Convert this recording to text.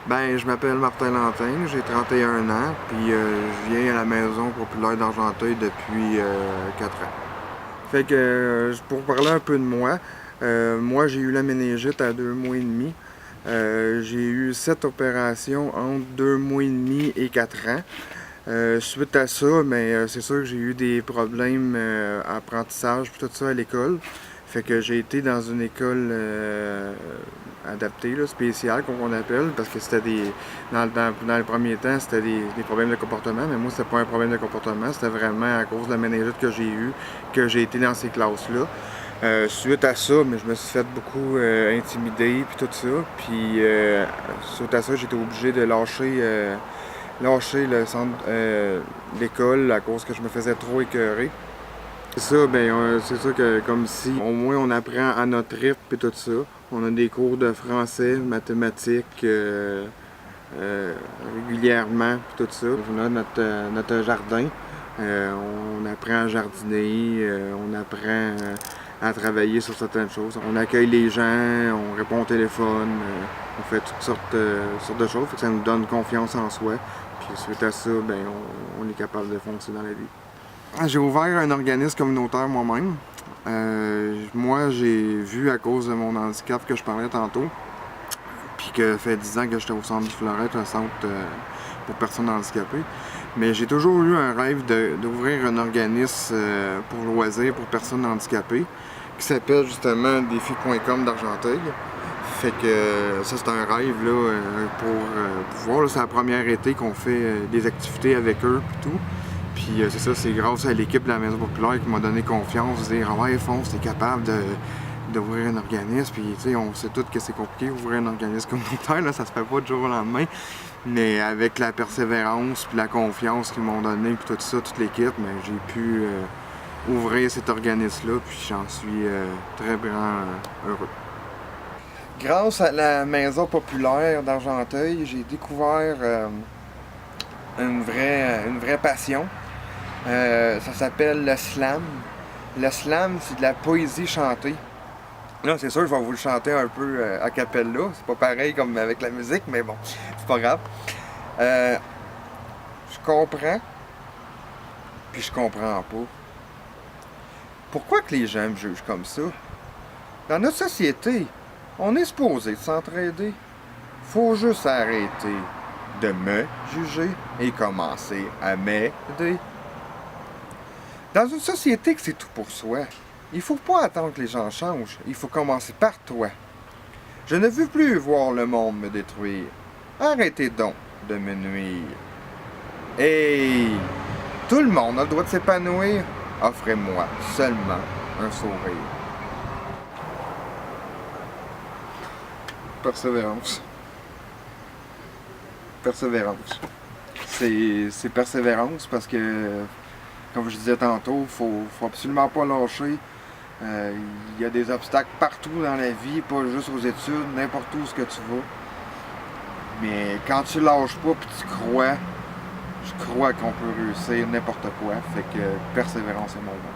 Ben, je m'appelle Martin Lantin, j'ai 31 ans, puis je viens à la Maison populaire d'Argenteuil depuis 4 ans. Fait que, pour parler un peu de moi, moi j'ai eu la méningite à 2 mois et demi. J'ai eu 7 opérations entre 2 mois et demi et 4 ans. Suite à ça, c'est sûr que j'ai eu des problèmes apprentissage et tout ça à l'école. Fait que j'ai été dans une école adaptée, là, spéciale, comme on appelle, parce que c'était dans le premier temps, c'était des problèmes de comportement, mais moi, c'était pas un problème de comportement, c'était vraiment à cause de la méningite que j'ai eue, que j'ai été dans ces classes-là. Suite à ça, mais je me suis fait beaucoup intimider, puis tout ça, puis suite à ça, j'étais obligé de lâcher le centre, l'école à cause que je me faisais trop écœurer. C'est ça que comme si au moins on apprend à notre rythme et tout ça. On a des cours de français, mathématiques régulièrement et tout ça. On a notre jardin. On apprend à jardiner, on apprend à travailler sur certaines choses. On accueille les gens, on répond au téléphone, on fait toutes sortes de choses. Fait que ça nous donne confiance en soi. Puis suite à ça, on est capable de foncer dans la vie. J'ai ouvert un organisme communautaire moi-même. Moi, j'ai vu à cause de mon handicap que je parlais tantôt, puis que ça fait 10 ans que j'étais au centre du Fleurette, un centre pour personnes handicapées. Mais j'ai toujours eu un rêve d'ouvrir un organisme pour loisirs pour personnes handicapées qui s'appelle justement Défi.com d'Argenteuil. Fait que ça, c'est un rêve là, pour pouvoir. C'est la première été qu'on fait des activités avec eux et tout. Puis c'est ça, c'est grâce à l'équipe de la Maison populaire qui m'a donné confiance, de dire ah ouais, Fonce, t'es capable d'ouvrir un organisme. Puis tu sais, on sait tous que c'est compliqué d'ouvrir un organisme communautaire, là, ça se fait pas du jour au lendemain. Mais avec la persévérance puis la confiance qu'ils m'ont donné puis tout ça, toute l'équipe, j'ai pu ouvrir cet organisme-là, puis j'en suis très vraiment heureux. Grâce à la Maison populaire d'Argenteuil, j'ai découvert une vraie passion. Ça s'appelle le slam. Le slam, c'est de la poésie chantée. Là, c'est sûr, je vais vous le chanter un peu a cappella. C'est pas pareil comme avec la musique, mais bon, c'est pas grave. Je comprends, puis je comprends pas. Pourquoi que les gens me jugent comme ça? Dans notre société, on est supposé s'entraider. Faut juste arrêter de me juger et commencer à m'aider. Dans une société que c'est tout pour soi, il faut pas attendre que les gens changent, il faut commencer par toi. Je ne veux plus voir le monde me détruire. Arrêtez donc de me nuire. Hey! Tout le monde a le droit de s'épanouir. Offrez-moi seulement un sourire. Persévérance. Persévérance. C'est persévérance parce que, comme je disais tantôt, faut absolument pas lâcher. Il y a des obstacles partout dans la vie, pas juste aux études, n'importe où ce que tu vas. Mais quand tu lâches pas et tu crois, je crois qu'on peut réussir n'importe quoi. Fait que persévérance est mon mot.